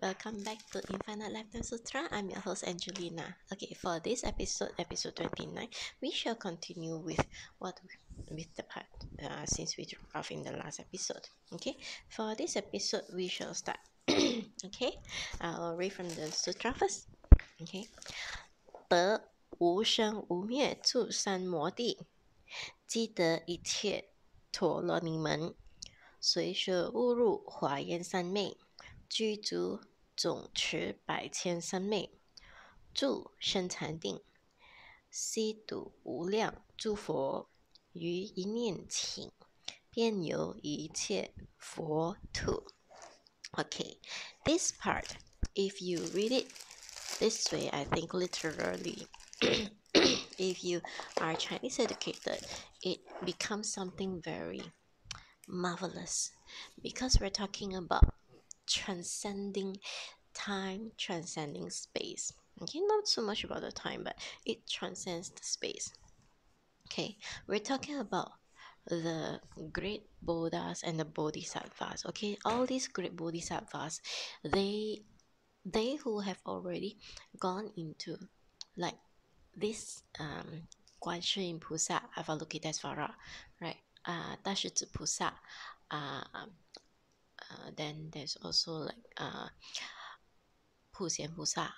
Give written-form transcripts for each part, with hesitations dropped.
welcome back to Infinite Lifetime Sutra. I'm your host Angelina. Okay, for this episode 29, we shall continue with the part since we dropped off in the last episode. Okay, for this episode we shall start. Okay, I'll read from the sutra first. Okay, 得无生无灭住三摩地，积得一切陀罗尼门，随舍误入华严三昧。居足总持百千三昧，住生禅定，悉睹无量诸佛，于一念顷，遍游一切佛土。Okay, this part, if you read it this way, I think literally, if you are Chinese educated, it becomes something very marvelous because we're talking about transcending time, transcending space. Okay, not so much about the time, but it transcends the space. Okay, we're talking about the great Buddhas and the Bodhisattvas. Okay, all these great Bodhisattvas, they who have already gone into like this Guan Shi Yin Pusa, Avalokitesvara, right? 大势至菩萨, then there's also like Pu Xian Pusa.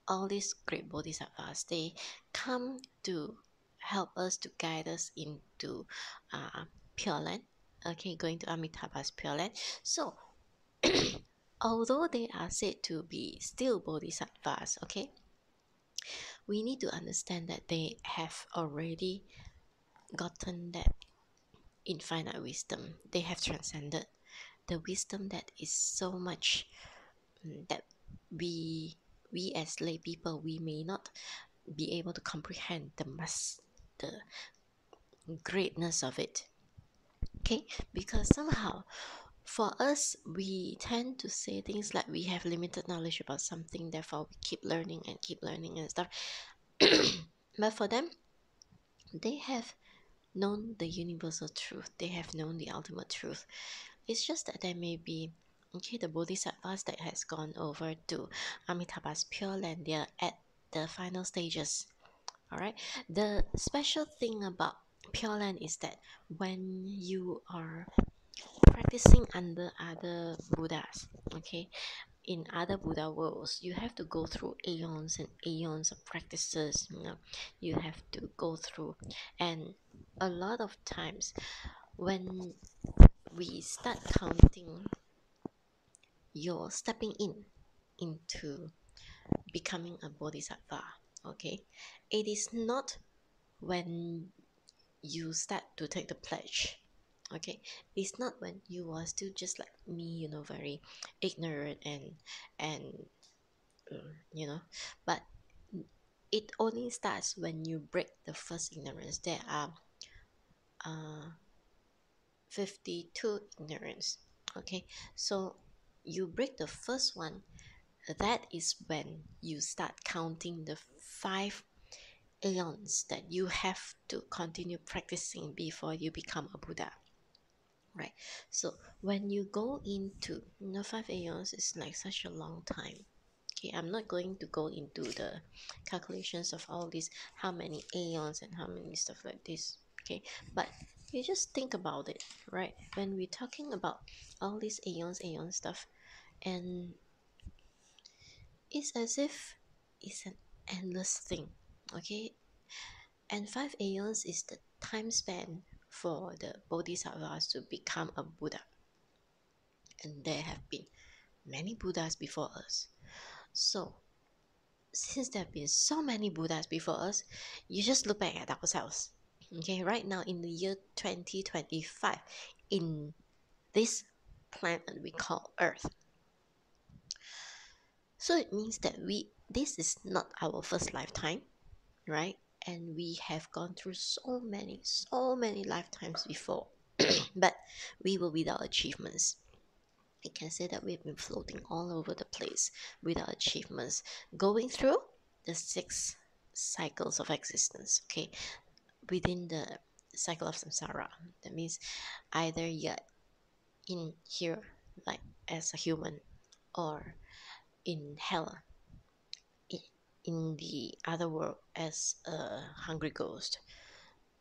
All these great Bodhisattvas, they come to help us, to guide us into Pure Land. Okay, going to Amitabha's Pure Land. So, although they are said to be still Bodhisattvas, okay, we need to understand that they have already gotten that infinite wisdom. They have transcended the wisdom that is so much that we as lay people, we may not be able to comprehend the greatness of it. Okay, because somehow for us, we tend to say things like we have limited knowledge about something, therefore we keep learning and stuff. But for them, they have known the universal truth. They have known the ultimate truth. It's just that there may be, okay, the Bodhisattvas that has gone over to Amitabha's Pure Land, they are at the final stages. Alright, the special thing about Pure Land is that when you are practicing under other Buddhas, okay, in other Buddha worlds, you have to go through aeons and aeons of practices. You have to go through, and a lot of times when we start counting, you're stepping into becoming a Bodhisattva. Okay, it is not when you start to take the pledge. Okay, it's not when you are still just like me, very ignorant and but it only starts when you break the first ignorance. There are 52 ignorance. Okay, so you break the first one. That is when you start counting the 5 aeons that you have to continue practicing before you become a Buddha. Right, so when you go into 5 aeons, is like such a long time. Okay, I'm not going to go into the calculations of all these, how many aeons and how many stuff like this. Okay, but you just think about it, right? When we're talking about all these aeons stuff, and it's as if it's an endless thing. Okay, and 5 aeons is the time span for the Bodhisattvas to become a Buddha. And there have been many Buddhas before us. So, since there have been so many Buddhas before us, you just look back at ourselves. Okay, right now in the year 2025, in this planet we call Earth. So it means that this is not our first lifetime, right? And we have gone through so many lifetimes before, but we will without achievements. I can say that we've been floating all over the place without achievements, going through the 6 cycles of existence, okay, within the cycle of samsara. That means either you're in here like as a human, or in hell, in the other world, as a hungry ghost,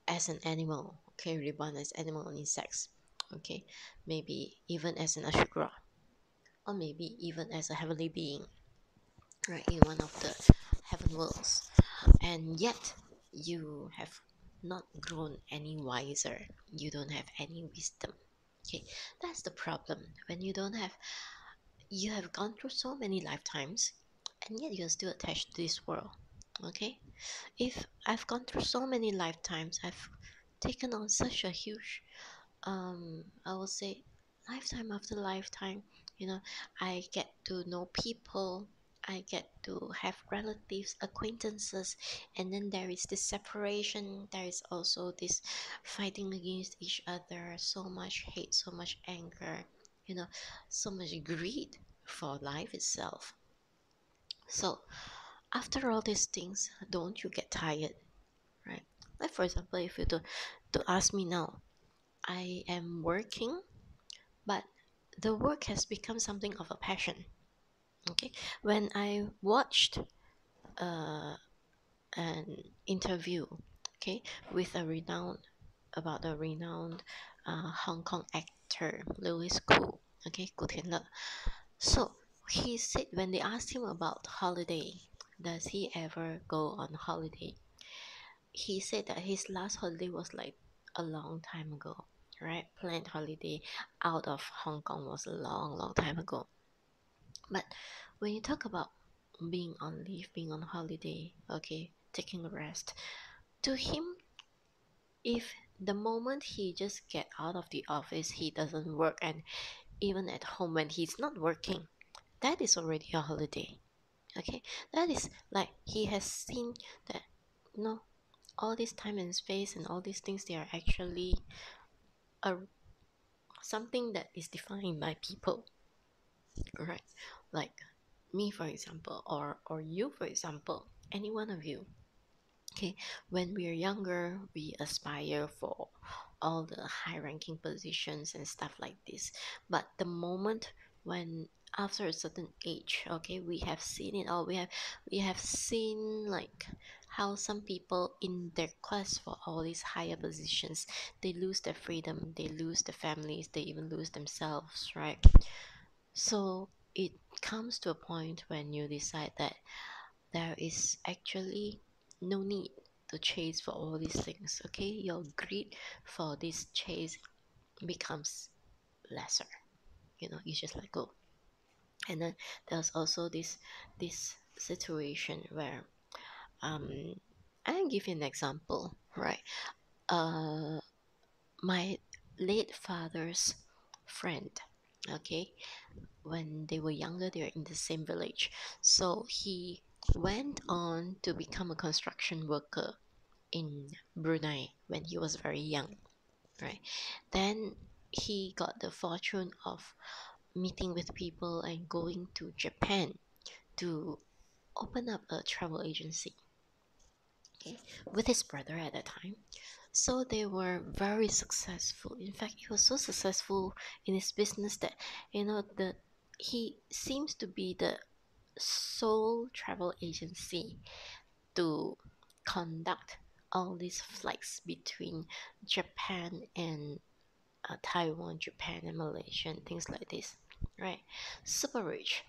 as an animal, okay, reborn as animal and insects, okay, maybe even as an ashura, or maybe even as a heavenly being, right, in one of the heaven worlds. And yet you have not grown any wiser, you don't have any wisdom. Okay, that's the problem. When you have gone through so many lifetimes, and yet you're still attached to this world. Okay, if I've gone through so many lifetimes, I've taken on such a huge, I will say, lifetime after lifetime. You know, I get to know people, I get to have relatives, acquaintances, and then there is this separation. There is also this fighting against each other, so much hate, so much anger, you know, so much greed for life itself. So after all these things, don't you get tired, right? Like for example, if you to ask me now, I am working, but the work has become something of a passion. Okay, when I watched uh, an interview, okay, with a renowned about a renowned Hong Kong actor Louis Koo, okay, Gu Tianle. So he said when they asked him about holiday, does he ever go on holiday? He said that his last holiday was like a long time ago, right? Planned holiday out of Hong Kong was a long, long time ago. But when you talk about being on leave, being on holiday, okay, taking a rest, to him, if the moment he just get out of the office, he doesn't work, and even at home when he's not working, that is already a holiday. Okay, that is like he has seen that, you know, all this time and space and all these things, they are actually a something that is defined by people, right? Like me, for example, or you, for example, any one of you. Okay, when we are younger, we aspire for all the high ranking positions and stuff like this. But the moment when after a certain age, okay, we have seen it all. We have seen like how some people in their quest for all these higher positions, they lose their freedom, they lose their families, they even lose themselves, right? So it comes to a point when you decide that there is actually no need to chase for all these things. Okay, your greed for this chase becomes lesser. You know, you just let go. And then there's also this situation where um I'll give you an example, right? Uh my late father's friend, okay, when they were younger, they were in the same village. So he went on to become a construction worker in Brunei when he was very young, right? Then he got the fortune of meeting with people and going to Japan to open up a travel agency, okay, with his brother at that time. So they were very successful. In fact, he was so successful in his business that, the he seems to be the sole travel agency to conduct all these flights between Japan and Taiwan, Japan and Malaysia, and things like this, right? Super rich.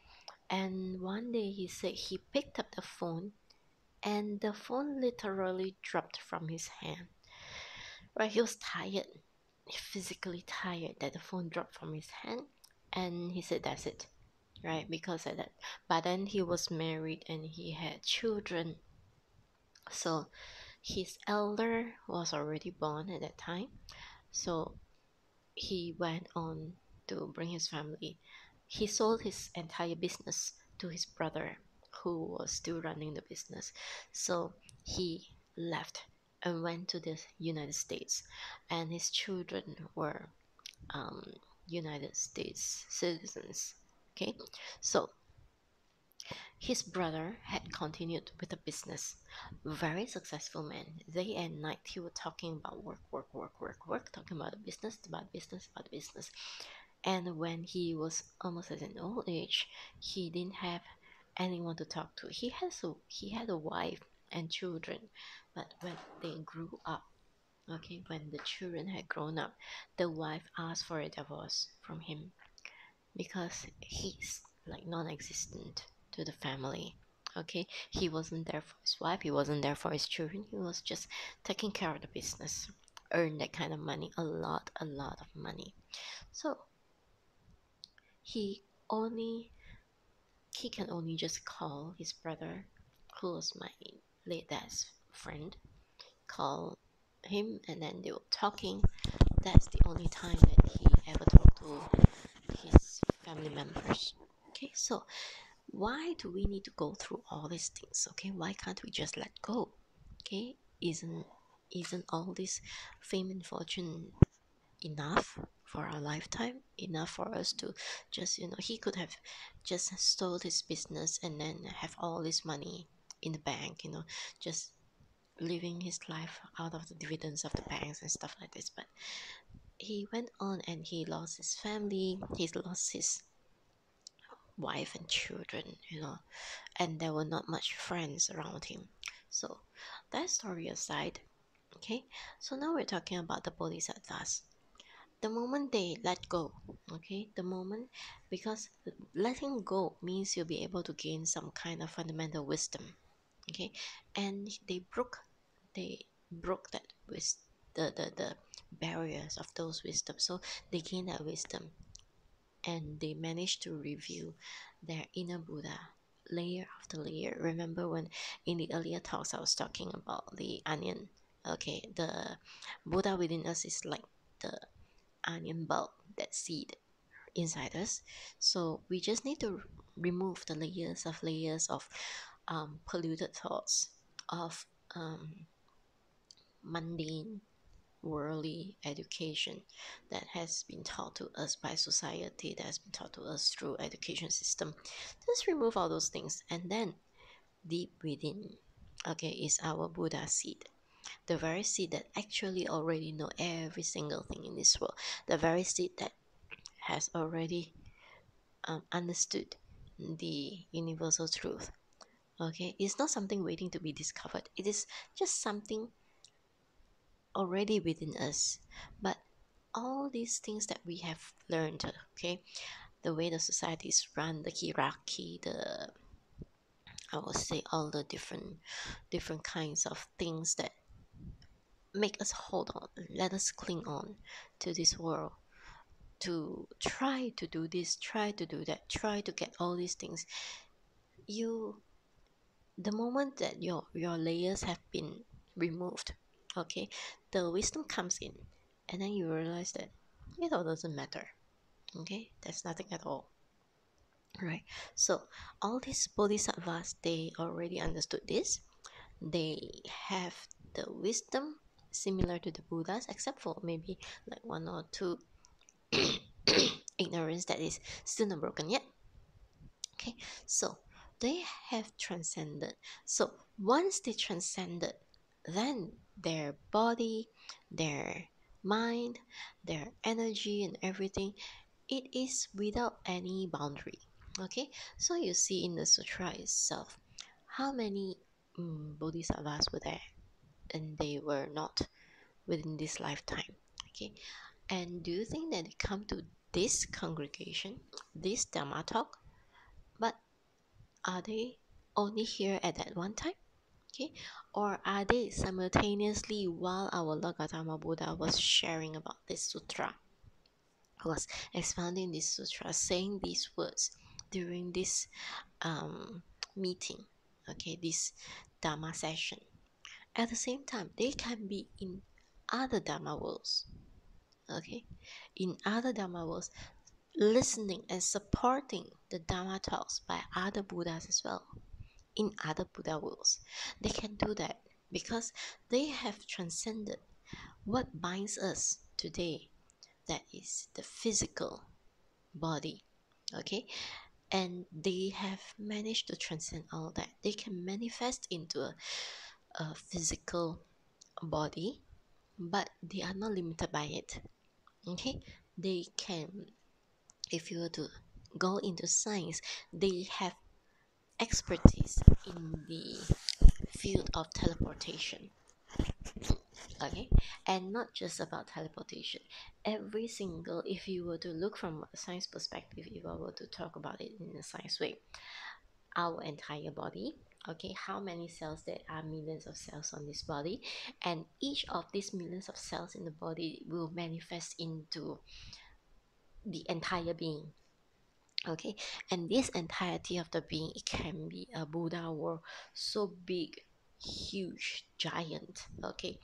And one day he said he picked up the phone, and the phone literally dropped from his hand. Right, he was tired, physically tired, that the phone dropped from his hand, and he said that's it, right? Because of that. But then he was married and he had children, so his elder was already born at that time. So he went on to bring his family. He sold his entire business to his brother, who was still running the business. So he left and went to the United States, and his children were um, United States citizens. Okay, so his brother had continued with the business. Very successful man. Day and night he was talking about work, work, work, work, work, talking about the business, about business, about business. And when he was almost at an old age, he didn't have anyone to talk to. He had a wife and children, but when they grew up, okay, when the children had grown up, the wife asked for a divorce from him because he's like non-existent to the family. Okay, he wasn't there for his wife, he wasn't there for his children, he was just taking care of the business, earn that kind of money, a lot of money. So he only he can only just call his brother, who was my late dad's friend, call him, and then they were talking. That's the only time that he ever talked to his family members. Okay, so why do we need to go through all these things? Okay, why can't we just let go? Okay, isn't all this fame and fortune enough for our lifetime, enough for us to just, he could have just stole his business and then have all this money in the bank, just living his life out of the dividends of the banks and stuff like this. But he went on and he lost his family, he lost his wife and children, and there were not much friends around him. So that story aside, okay, so now we're talking about the Bodhisattvas. The moment they let go, okay, the moment, because letting go means you'll be able to gain some kind of fundamental wisdom, okay, and they broke that with the barriers of those wisdom. So they gained that wisdom and they managed to reveal their inner Buddha layer after layer. Remember when in the earlier talks I was talking about the onion? Okay, the Buddha within us is like the onion bulb, that seed inside us. So we just need to remove the layers of polluted thoughts, of mundane worldly education that has been taught to us by society, that has been taught to us through education system. Just remove all those things, and then deep within, okay, is our Buddha seed, the very seed that actually already know every single thing in this world, the very seed that has already understood the universal truth. Okay, it's not something waiting to be discovered, it is just something already within us. But all these things that we have learned, okay, the way the society is run, the hierarchy, the, I would say, all the different kinds of things that make us hold on, let us cling on to this world, to try to do this, try to do that, try to get all these things. You, the moment that your layers have been removed, okay, the wisdom comes in, and then you realize that it all doesn't matter. Okay, there's nothing at all. Right. So all these bodhisattvas, they already understood this. They have the wisdom similar to the Buddhas, except for maybe like one or two ignorance that is still not broken yet. Okay, so they have transcended. So once they transcended, then their body, their mind, their energy, and everything, it is without any boundary. Okay, so you see in the sutra itself, how many bodhisattvas were there, and they were not within this lifetime. Okay, and do you think that they come to this congregation, this Dhamma talk, but are they only here at that one time? Okay, or are they simultaneously while our Lord Gautama Buddha was sharing about this sutra, was expounding this sutra, saying these words during this meeting, okay, this Dhamma session? At the same time, they can be in other Dhamma worlds, okay, in other Dhamma worlds, listening and supporting the Dhamma talks by other Buddhas as well, in other Buddha worlds. They can do that because they have transcended what binds us today, that is the physical body, okay, and they have managed to transcend all that. They can manifest into a physical body, but they are not limited by it. Okay, they can, if you were to go into science, they have expertise in the field of teleportation. Okay, and not just about teleportation. Every single, if you were to look from a science perspective, if I were to talk about it in a science way, our entire body, okay, how many cells, there are millions of cells on this body, and each of these millions of cells in the body will manifest into the entire being. Okay, and this entirety of the being, it can be a Buddha world, so big, huge, giant, okay,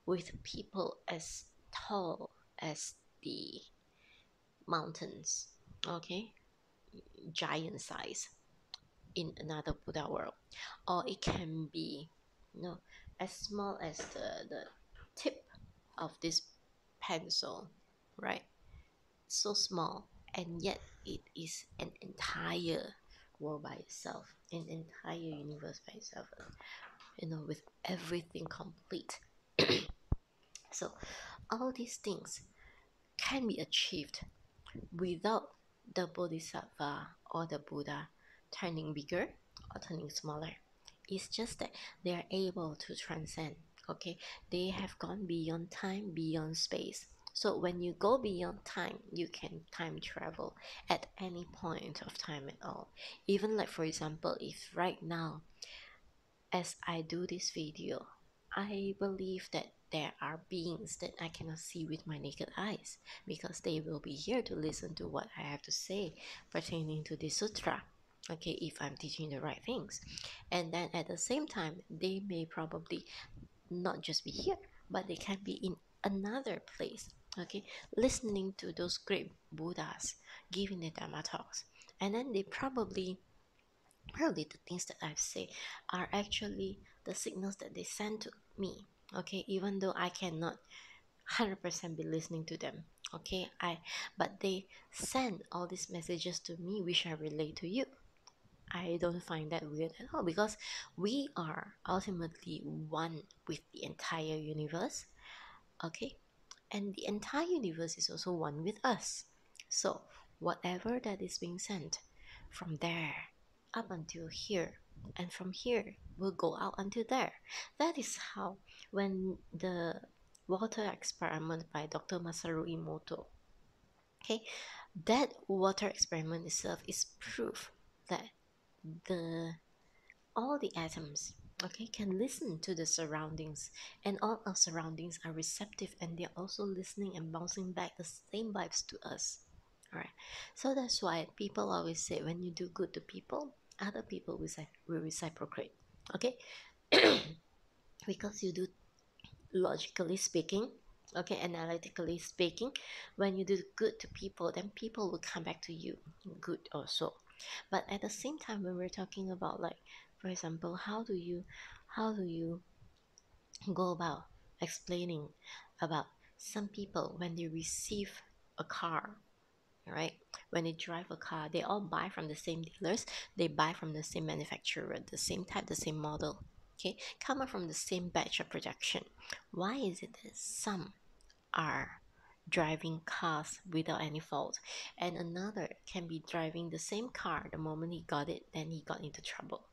with people as tall as the mountains, okay, giant size in another Buddha world. Or it can be, as small as the tip of this pencil, right? So small, and yet it is an entire world by itself, an entire universe by itself, with everything complete. So all these things can be achieved without the Bodhisattva or the Buddha turning bigger or turning smaller. It's just that they are able to transcend. Okay, they have gone beyond time, beyond space. So when you go beyond time, you can time travel at any point of time at all. Even like, for example, if right now, as I do this video, I believe that there are beings that I cannot see with my naked eyes, because they will be here to listen to what I have to say pertaining to the sutra. Okay, if I'm teaching the right things. And then at the same time, they may probably not just be here, but they can be in another place, okay, listening to those great Buddhas giving the Dharma talks. And then they probably the things that I say are actually the signals that they send to me. Okay, even though I cannot 100% be listening to them. Okay, but they send all these messages to me, which I relay to you. I don't find that weird at all, because we are ultimately one with the entire universe. Okay, and the entire universe is also one with us. So whatever that is being sent from there up until here, and from here will go out until there. That is how, when the water experiment by Dr. Masaru Emoto, okay, that water experiment itself is proof that the all the atoms, okay, can listen to the surroundings, and all our surroundings are receptive, and they're also listening and bouncing back the same vibes to us. All right, so that's why people always say, when you do good to people, other people will reciprocate. Okay, because you do, logically speaking, okay, analytically speaking, when you do good to people, then people will come back to you good also. But at the same time, when we're talking about, like, for example, how do you go about explaining about some people when they receive a car, right? When they drive a car, they all buy from the same dealers, they buy from the same manufacturer, the same type, the same model, okay, come up from the same batch of production. Why is it that some are driving cars without any fault, and another can be driving the same car, the moment he got it, then he got into trouble?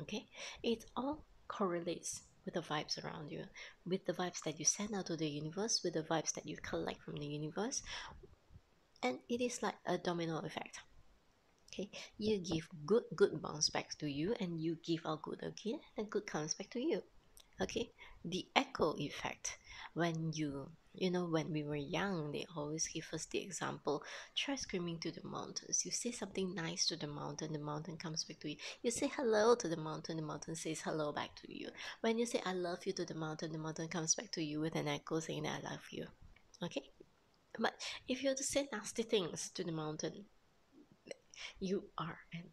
Okay, it all correlates with the vibes around you, with the vibes that you send out to the universe, with the vibes that you collect from the universe, and it is like a domino effect. Okay, you give good bounce back to you, and you give out good again, and good comes back to you. Okay, the echo effect. When when we were young, they always give us the example: try screaming to the mountains. You say something nice to the mountain comes back to you. You say hello to the mountain says hello back to you. When you say I love you to the mountain comes back to you with an echo saying I love you. Okay, but if you were to say nasty things to the mountain, you are an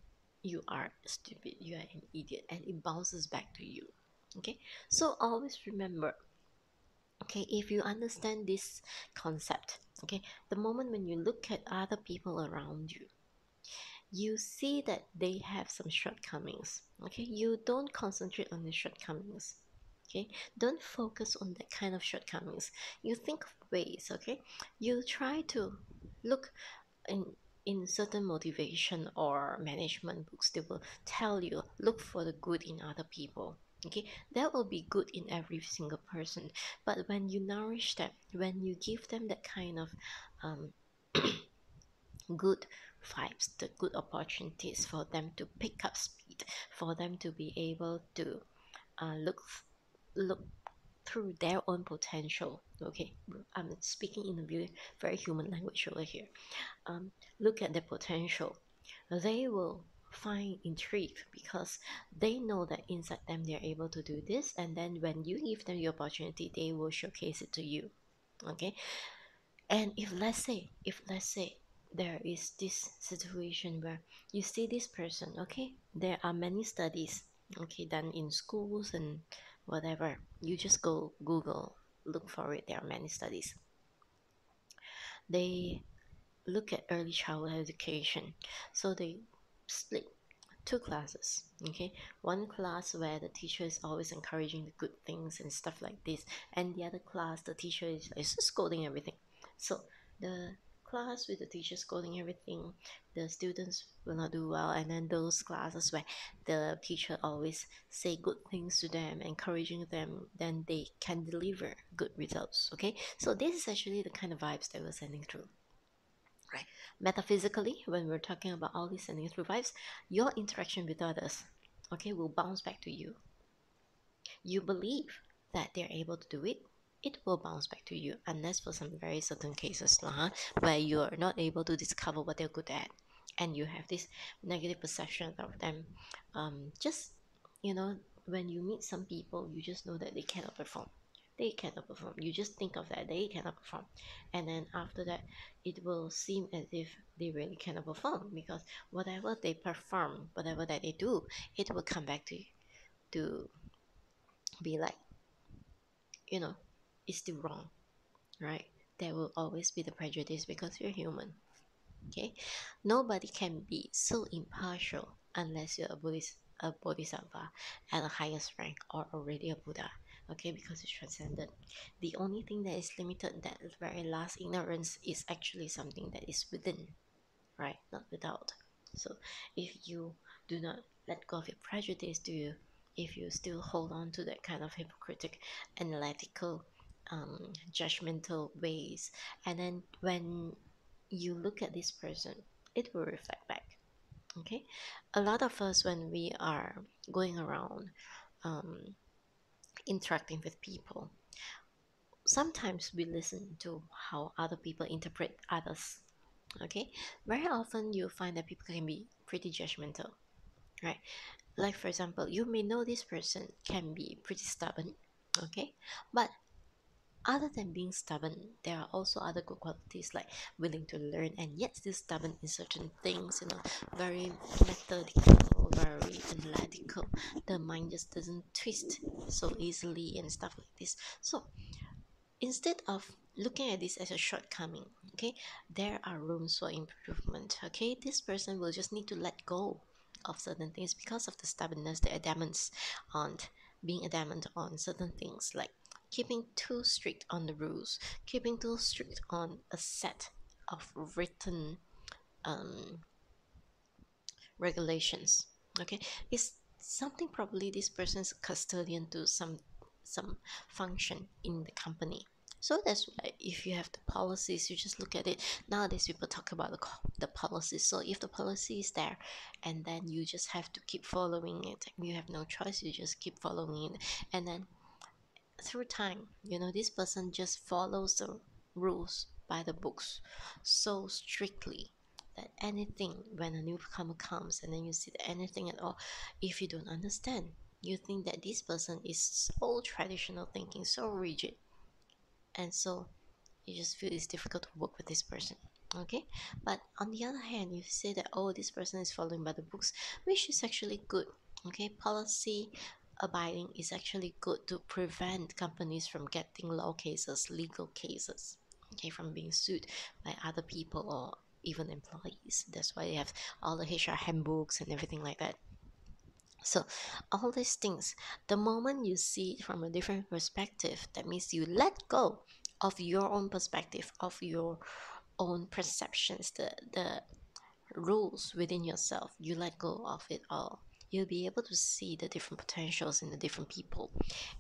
you are stupid, you are an idiot, and it bounces back to you. Okay, so always remember, okay, if you understand this concept, okay, the moment when you look at other people around you, you see that they have some shortcomings. Okay, you don't concentrate on the shortcomings. Okay, don't focus on that kind of shortcomings. You think of ways, okay, you try to look in in certain motivation or management books, they will tell you look for the good in other people. Okay, that will be good in every single person, but when you nourish them, when you give them that kind of um, good vibes, the good opportunities for them to pick up speed, for them to be able to look through their own potential. Okay, I'm speaking in a very, very human language over here. Look at the potential. They will find intrigue because they know that inside them they're able to do this, and then when you give them the opportunity, they will showcase it to you. Okay, and if let's say there is this situation where you see this person, okay, there are many studies, okay, done in schools and whatever. You just go Google, look for it. There are many studies. They look at early childhood education. So they split two classes. Okay, one class where the teacher is always encouraging the good things and stuff like this, and the other class the teacher is just scolding everything. So the class with the teacher scolding everything, the students will not do well, and then those classes where the teacher always say good things to them, encouraging them, then they can deliver good results. Okay, so this is actually the kind of vibes that we're sending through. Right. Metaphysically, when we're talking about all these sending through vibes, your interaction with others, okay, will bounce back to you. You believe that they're able to do it, it will bounce back to you, unless for some very certain cases where you're not able to discover what they're good at, and you have this negative perception of them. Just, you know, when you meet some people, you just know that they cannot perform. They cannot perform. You just think of that, they cannot perform. And then after that, it will seem as if they really cannot perform, because whatever they perform, whatever that they do, it will come back to be like, you know, it's still wrong, right? There will always be the prejudice because you're human. Okay, nobody can be so impartial unless you're a bodhisattva at the highest rank or already a Buddha. Okay, because it's transcendent. The only thing that is limited, that very last ignorance, is actually something that is within, right? Not without. So if you do not let go of your prejudice, do you? If you still hold on to that kind of hypocritic, analytical, judgmental ways, and then when you look at this person, it will reflect back. Okay, a lot of us, when we are going around um, interacting with people, sometimes we listen to how other people interpret others. Okay, very often you find that people can be pretty judgmental, right? Like, for example, you may know this person can be pretty stubborn, okay, but other than being stubborn, there are also other good qualities like willing to learn and yet still stubborn in certain things, very methodical, very analytical. The mind just doesn't twist so easily and stuff like this. So instead of looking at this as a shortcoming, okay, there are rooms for improvement. Okay, this person will just need to let go of certain things because of the stubbornness, the adamants on being adamant on certain things, like keeping too strict on the rules, keeping too strict on a set of written um, regulations. Okay, it's something, probably this person's custodian to some function in the company. So that's why if you have the policies, you just look at it. Nowadays people talk about the policies. So if the policy is there, and then you just have to keep following it, you have no choice, you just keep following it. And then through time, this person just follows the rules by the books so strictly that anything, when a newcomer comes and then you see that anything at all, if you don't understand, you think that this person is so traditional thinking, so rigid, and so you just feel it's difficult to work with this person. Okay, but on the other hand, you say that, oh, this person is following by the books, which is actually good. Okay, policy abiding is actually good to prevent companies from getting law cases, legal cases, okay, from being sued by other people or even employees. That's why they have all the HR handbooks and everything like that. So all these things, the moment you see it from a different perspective, that means you let go of your own perspective, of your own perceptions, the rules within yourself, you let go of it all, you'll be able to see the different potentials in the different people,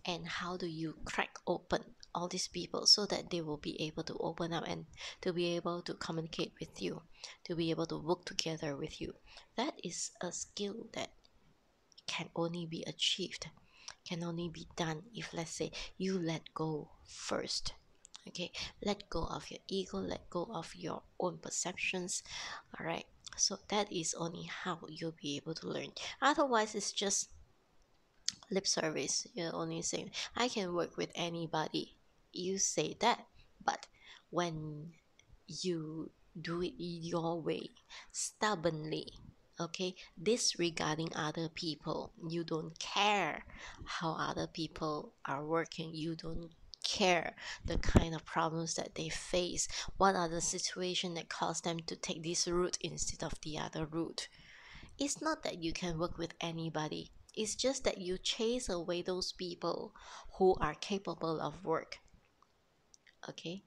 and how do you crack open all these people so that they will be able to open up and to be able to communicate with you, to be able to work together with you. That is a skill that can only be achieved, can only be done if, let's say, you let go first. Okay, let go of your ego, let go of your own perceptions. All right, so that is only how you'll be able to learn. Otherwise, it's just lip service. You're only saying, I can work with anybody. You say that, but when you do it your way, stubbornly, okay, disregarding other people, you don't care how other people are working, you don't care the kind of problems that they face, what are the situations that cause them to take this route instead of the other route. It's not that you can work with anybody, it's just that you chase away those people who are capable of work, okay,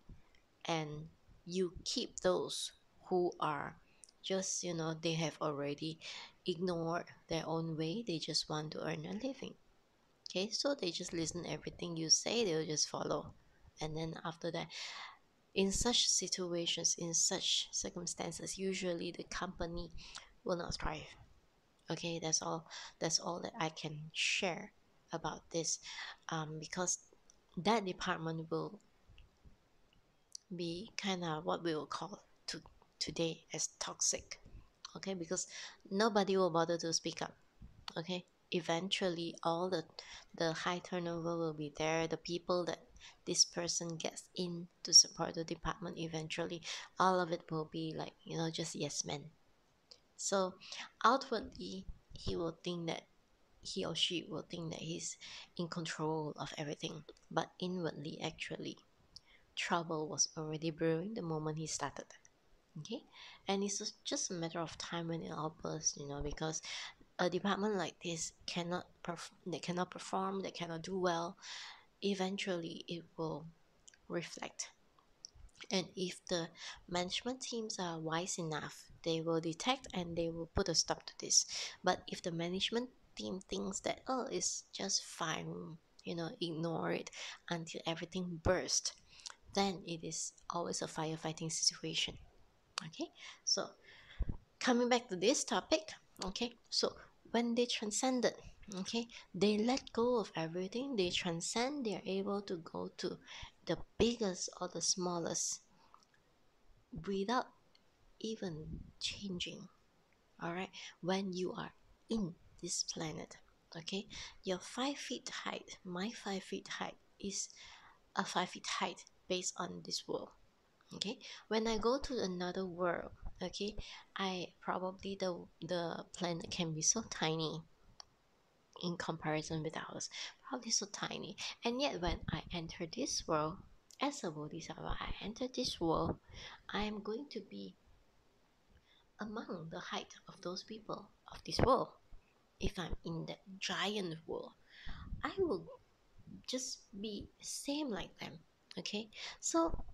and you keep those who are just, they have already ignored their own way, they just want to earn a living. Okay, so they just listen everything you say, they'll just follow. And then after that, in such situations, in such circumstances, usually the company will not thrive. Okay, that's all that I can share about this, because that department will be kind of what we will call today as toxic. Okay, because nobody will bother to speak up. Okay, eventually all the high turnover will be there, the people that this person gets in to support the department, eventually all of it will be like, just yes men. So outwardly he or she will think that he's in control of everything, but inwardly, actually, trouble was already brewing the moment he started. Okay, and it's just a matter of time when it all bursts, because a department like this they cannot perform, they cannot do well. Eventually it will reflect, and if the management teams are wise enough, they will detect and they will put a stop to this. But if the management team thinks that, oh, it's just fine, ignore it until everything bursts, then it is always a firefighting situation. Okay, so coming back to this topic, okay, so when they transcended, okay, they let go of everything, they transcend, they're able to go to the biggest or the smallest without even changing. All right, when you are in this planet, okay, your 5 feet height, my 5 feet height is a 5 feet height based on this world. Okay, when I go to another world, okay, I probably the planet can be so tiny in comparison with ours, probably so tiny, and yet when I enter this world as a bodhisattva, I enter this world, I am going to be among the height of those people of this world. If I'm in that giant world, I will just be same like them. Okay, so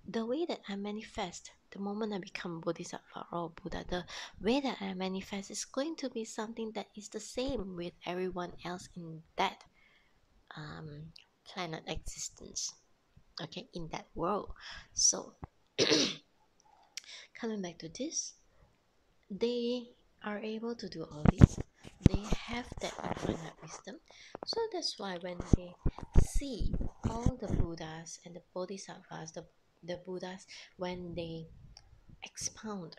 the way that I manifest, the moment I become Bodhisattva or Buddha, the way that I manifest is going to be something that is the same with everyone else in that planet existence, okay, in that world. So coming back to this, they are able to do all this, they have that infinite wisdom. So that's why when they see all the Buddhas and the Bodhisattvas, the Buddhas, when they expound,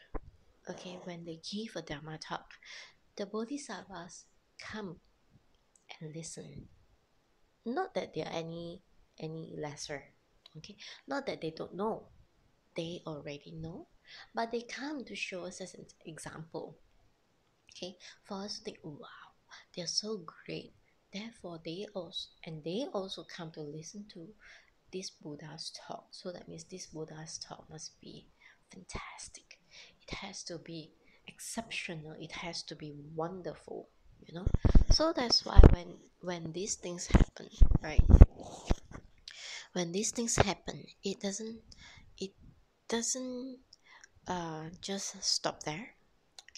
okay, when they give a Dharma talk, the Bodhisattvas come and listen. Not that they are any lesser, okay, not that they don't know, they already know, but they come to show us as an example, okay, for us to think, wow, they're so great. Therefore, they also come to listen to this Buddha's talk. So that means this Buddha's talk must be fantastic. It has to be exceptional. It has to be wonderful. So that's why when these things happen, right? When these things happen, it doesn't just stop there.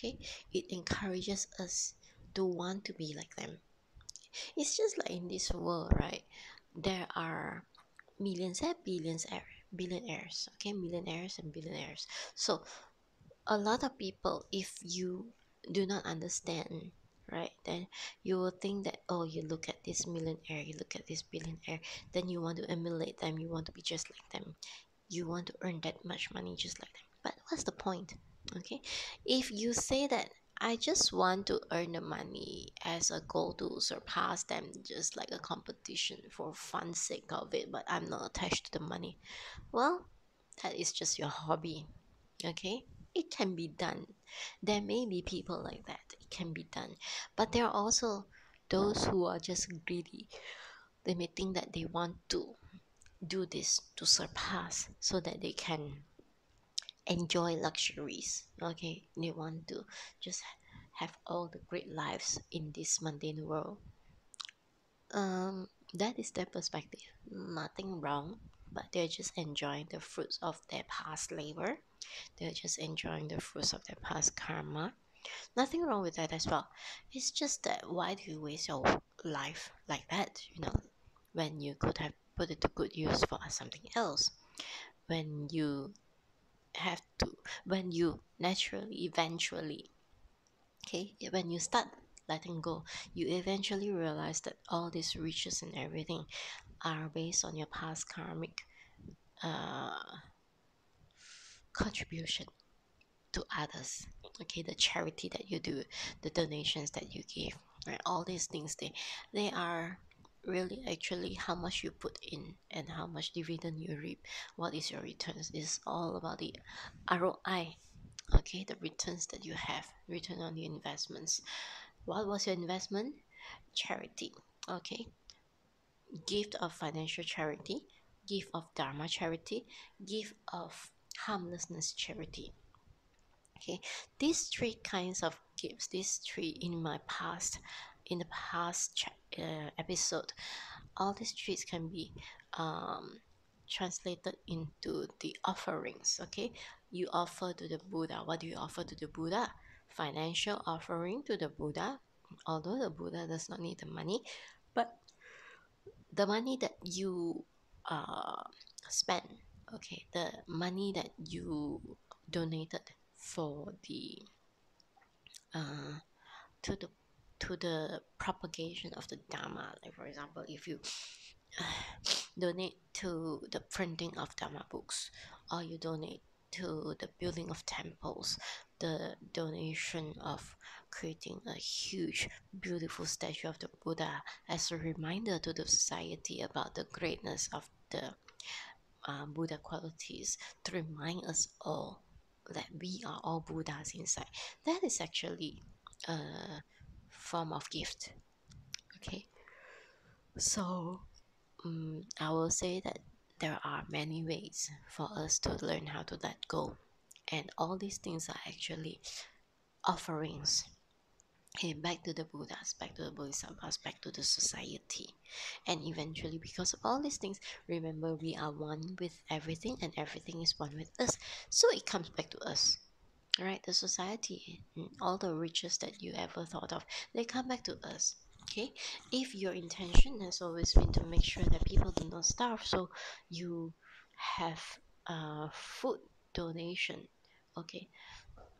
Okay, it encourages us to want to be like them. It's just like in this world, right? There are millions and billionaires, okay, millionaires and billionaires. So a lot of people, if you do not understand, right, then you will think that, oh, you look at this millionaire, you look at this billionaire, then you want to emulate them, you want to be just like them, you want to earn that much money just like them. But what's the point? Okay, if you say that I just want to earn the money as a goal to surpass them, just like a competition for fun sake of it, but I'm not attached to the money, well, that is just your hobby. Okay, it can be done. There may be people like that, it can be done. But there are also those who are just greedy. They may think that they want to do this to surpass so that they can enjoy luxuries. Okay, they want to just have all the great lives in this mundane world. That is their perspective, nothing wrong, but they're just enjoying the fruits of their past labor. They're just enjoying the fruits of their past karma. Nothing wrong with that as well. It's just that why do you waste your life like that, when you could have put it to good use for something else? When you have to, when you naturally, eventually, okay, when you start letting go, you eventually realize that all these riches and everything are based on your past karmic uh, contribution to others. Okay, the charity that you do, the donations that you give, right, all these things, they are really actually how much you put in and how much dividend you reap. What is your returns? Is all about the ROI. Okay, the returns that you have, return on the investments. What was your investment? Charity. Okay, gift of financial charity, gift of dharma charity, gift of harmlessness charity. Okay, these three kinds of gifts, these three in the past episode, all these trees can be um, translated into the offerings. Okay, you offer to the Buddha. What do you offer to the Buddha? Financial offering to the Buddha, although the Buddha does not need the money, but the money that you uh, spend, okay, the money that you donated for the uh, to the to the propagation of the Dharma. Like for example, if you donate to the printing of Dharma books, or you donate to the building of temples, the donation of creating a huge, beautiful statue of the Buddha as a reminder to the society about the greatness of the Buddha qualities, to remind us all that we are all Buddhas inside. That is actually a form of gift. Okay, so I will say that there are many ways for us to learn how to let go, and all these things are actually offerings. Okay, back to the Buddhas, back to the Bodhisattvas, back to the society. And eventually, because of all these things, remember we are one with everything and everything is one with us. So it comes back to us. Right, the society, all the riches that you ever thought of, they come back to us. Okay, if your intention has always been to make sure that people do not starve, so you have food donation, okay,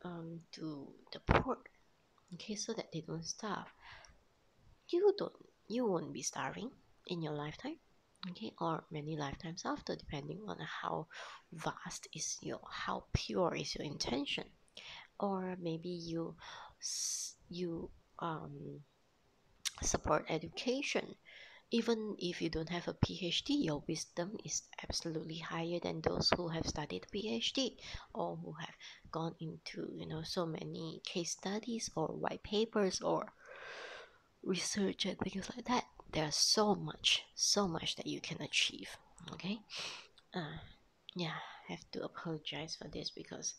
to the poor, okay, so that they don't starve, you won't be starving in your lifetime, okay, or many lifetimes after, depending on how vast is your, how pure is your intention. Or maybe you support education. Even if you don't have a PhD, your wisdom is absolutely higher than those who have studied PhD, or who have gone into so many case studies or white papers or research and things like that. There's so much that you can achieve. Okay, uh, yeah, I have to apologize for this because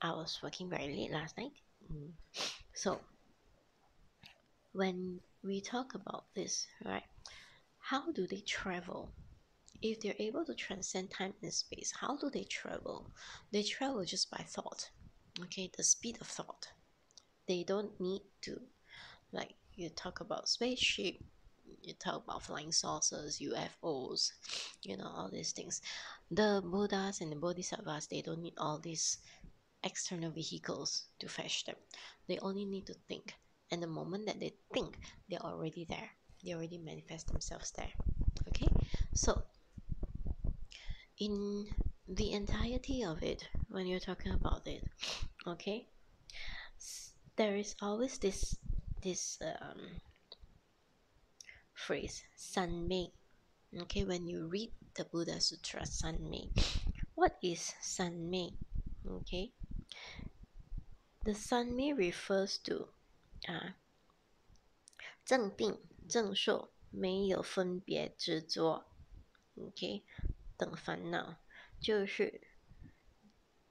I was working very late last night. So when we talk about this, right, how do they travel? If they're able to transcend time and space, how do they travel? They travel just by thought. Okay, the speed of thought. They don't need to, like, you talk about spaceship, you talk about flying saucers, UFOs, all these things. The Buddhas and the Bodhisattvas, they don't need all these external vehicles to fetch them. They only need to think. And the moment that they think, they're already there. They already manifest themselves there. Okay? So, in the entirety of it, when you're talking about it, okay, there is always this phrase, Sanmei. Okay, when you read the Buddha Sutra, Sanmei. What is Sanmei? Okay, the Sanmei refers to 正定、正受，没有分别执着，OK，等烦恼，就是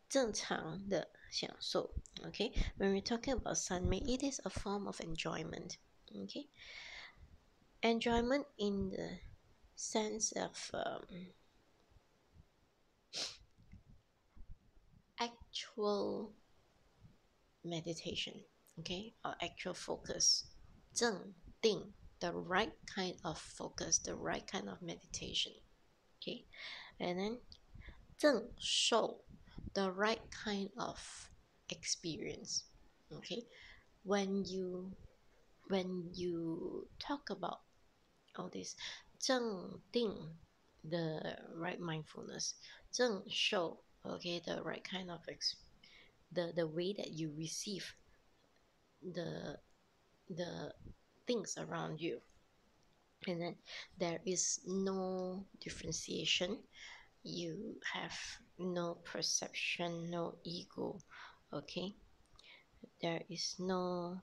正常的享受。Okay, when we're talking about Sanmei, it is a form of enjoyment. Okay, enjoyment in the sense of actual meditation, okay, or actual focus. 正定, the right kind of focus, the right kind of meditation. Okay, and then 正受, the right kind of experience. Okay, when you talk about all this 正定, the right mindfulness, 正受, okay, the right kind of the way that you receive the things around you, and then there is no differentiation, you have no perception, no ego. Okay, there is no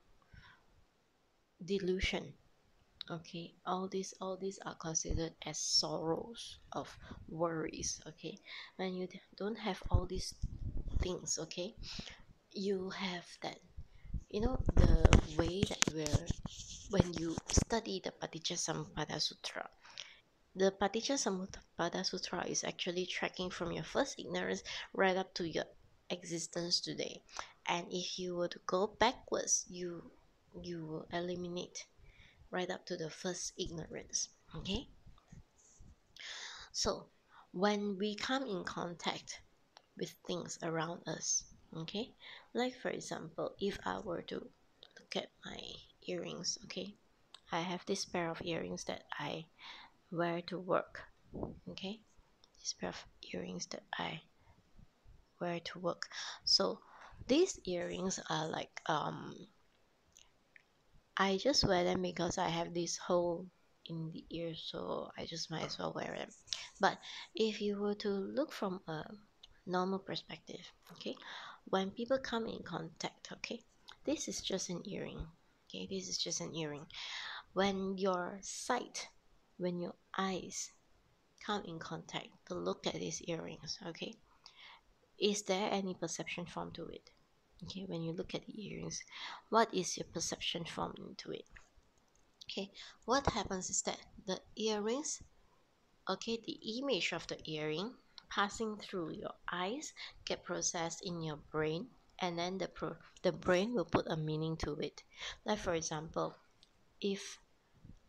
delusion. Okay, all these are considered as sorrows of worries. Okay, when you don't have all these things, okay, you have that, the way that when you study the Paticcasamuppada Sutra. The Paticcasamuppada Sutra is actually tracking from your first ignorance right up to your existence today. And if you were to go backwards, you will eliminate right up to the first ignorance. Okay? So when we come in contact with things around us, okay, like for example, if I were to look at my earrings, okay, I have this pair of earrings that I wear to work. Okay, this pair of earrings that I wear to work. So these earrings are like I just wear them because I have this hole in the ear, so I just might as well wear them. But if you were to look from a normal perspective, okay, when people come in contact, okay, this is just an earring. Okay, this is just an earring. When your sight, when your eyes come in contact to look at these earrings, okay, is there any perception form to it? Okay, when you look at the earrings, what is your perception form into it? Okay, what happens is that the earrings, okay, the image of the earring passing through your eyes get processed in your brain, and then the brain will put a meaning to it. Like for example, if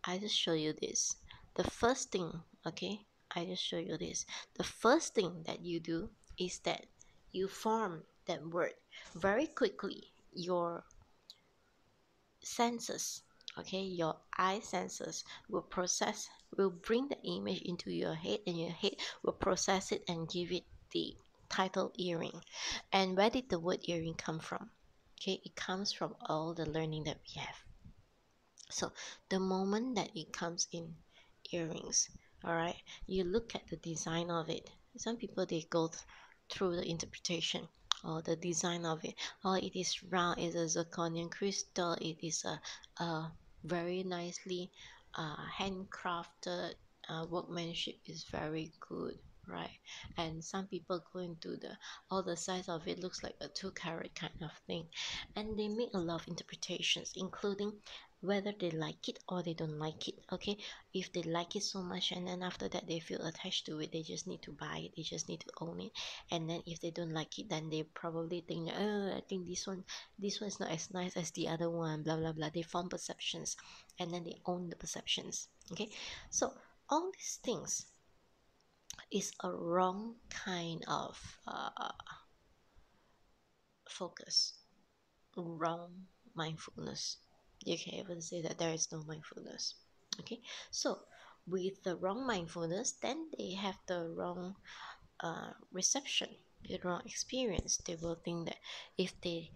I just show you this, the first thing, okay, I just show you this, the first thing that you do is that you form that word very quickly. Your senses, okay, your eye senses will bring the image into your head, and your head will process it and give it the title earring. And where did the word earring come from? Okay, it comes from all the learning that we have. So the moment that it comes in earrings, all right, you look at the design of it. Some people, they go through the interpretation or the design of it. Oh, it is round, it is a zirconium crystal, it is a very nicely handcrafted, workmanship is very good. right? And some people go into the all the size of it looks like a 2 carat kind of thing, and they make a lot of interpretations, including whether they like it or they don't like it. Okay, if they like it so much and then after that they feel attached to it, they just need to buy it, they just need to own it. And then if they don't like it, then they probably think, oh, I think this one is not as nice as the other one, blah blah blah. They form perceptions and then they own the perceptions. Okay, so all these things is a wrong kind of focus, wrong mindfulness. You can even say that there is no mindfulness. Okay, so with the wrong mindfulness, then they have the wrong reception, the wrong experience. They will think that if they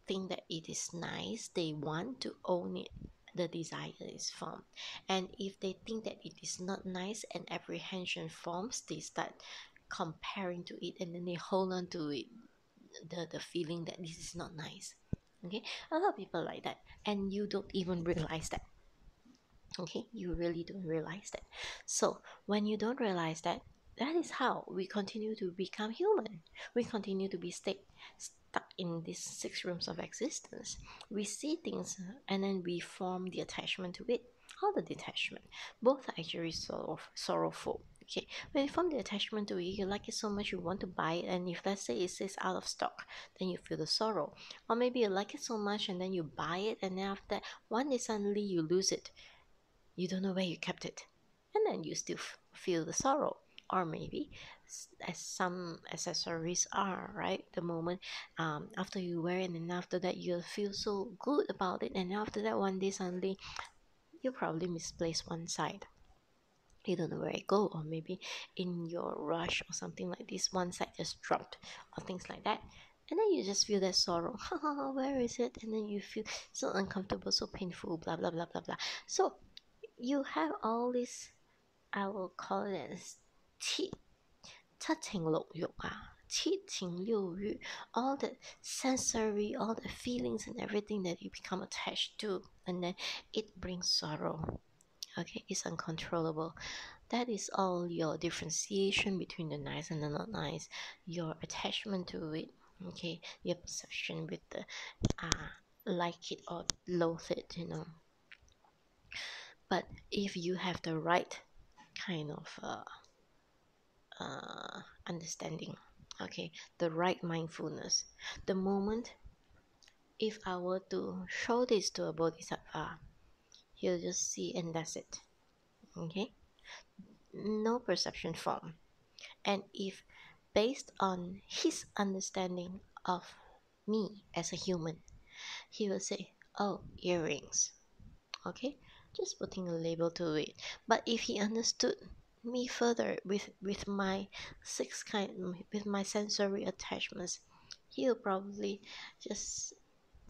think that it is nice, they want to own it. The desire is formed, and if they think that it is not nice and apprehension forms, they start comparing to it and then they hold on to it, the feeling that this is not nice. Okay, a lot of people like that, and you don't even realize that. Okay, you really don't realize that. So when you don't realize that, that is how we continue to become human. We continue to be stuck in these 6 rooms of existence. We see things and then we form the attachment to it, or the detachment. Both are actually sorrowful. Okay, when you form the attachment to it, you like it so much you want to buy it, and if let's say it says out of stock, then you feel the sorrow. Or maybe you like it so much and then you buy it, and then after that, one day suddenly you lose it, you don't know where you kept it, and then you still feel the sorrow. Or maybe as some accessories are, right, the moment after you wear it and after that you feel so good about it, and after that one day suddenly you probably misplaced one side, you don't know where it go, or maybe in your rush or something like this one side just dropped or things like that, and then you just feel that sorrow. Where is it? And then you feel so uncomfortable, so painful, blah blah blah blah blah. So you have all this, I will call it as 七情六欲, all the sensory, all the feelings and everything that you become attached to, and then it brings sorrow. Okay, it's uncontrollable. That is all your differentiation between the nice and the not nice, your attachment to it. Okay, your perception with the like it or loathe it. But if you have the right kind of understanding, okay, the right mindfulness, the moment if I were to show this to a bodhisattva, he'll just see and that's it. Okay, no perception form. And if based on his understanding of me as a human, he will say, oh, earrings. Okay, just putting a label to it. But if he understood me further with my with my sensory attachments, he'll probably just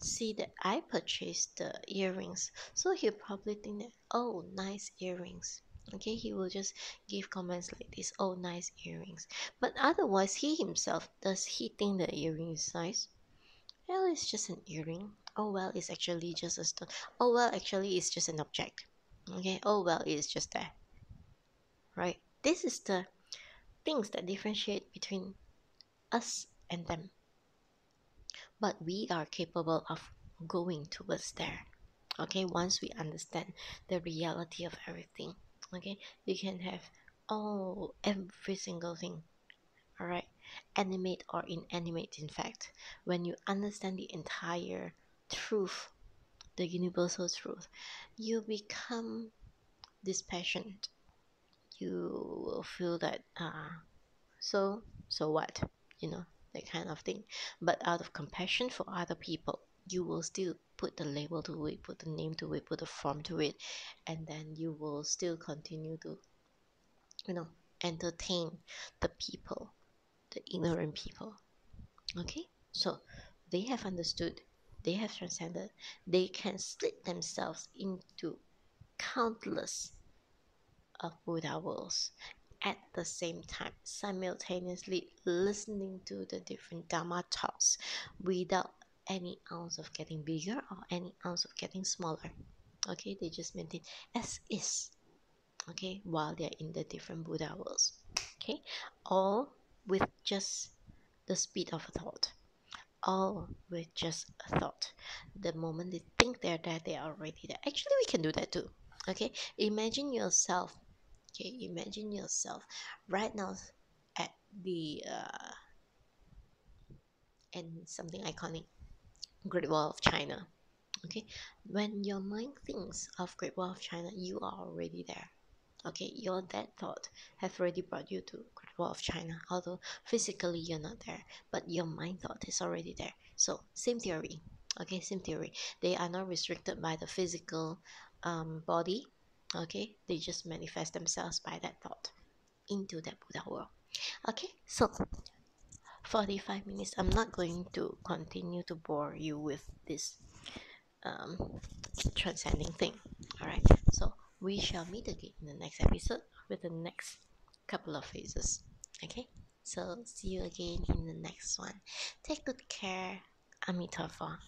see that I purchased the earrings, so he'll probably think that, oh, nice earrings. Okay, he will just give comments like this, oh, nice earrings. But otherwise, he himself, does he think the earring is nice? Well, it's just an earring. Oh well, it's actually just a stone. Oh well, actually it's just an object. Okay, oh well, it's just that. Right, this is the things that differentiate between us and them, but we are capable of going towards there. Okay, once we understand the reality of everything, okay, you can have every single thing. All right, animate or inanimate. In fact, when you understand the entire truth, the universal truth, you become dispassionate. You will feel that so what, you know, that kind of thing. But out of compassion for other people, you will still put the label to it, put the name to it, put the form to it, and then you will still continue to, you know, entertain the people, the ignorant people. Okay, so they have understood, they have transcended, they can split themselves into countless of Buddha worlds at the same time, simultaneously listening to the different Dharma talks without any ounce of getting bigger or any ounce of getting smaller. Okay, they just maintain as is. Okay, while they're in the different Buddha worlds. Okay, all with just the speed of a thought, all with just a thought. The moment they think they're there, they are already there. Actually, we can do that too. Okay, imagine yourself. Okay, imagine yourself right now at the and something iconic, Great Wall of China. Okay, when your mind thinks of Great Wall of China, you are already there. Okay, your that thought have already brought you to Great Wall of China, although physically you're not there, but your mind thought is already there. So same theory. Okay, same theory. They are not restricted by the physical body. Okay, they just manifest themselves by that thought into that Buddha world. Okay, so 45 minutes. I'm not going to continue to bore you with this um, transcending thing. All right, so we shall meet again in the next episode with the next couple of phases. Okay, so see you again in the next one. Take good care. Amitabha.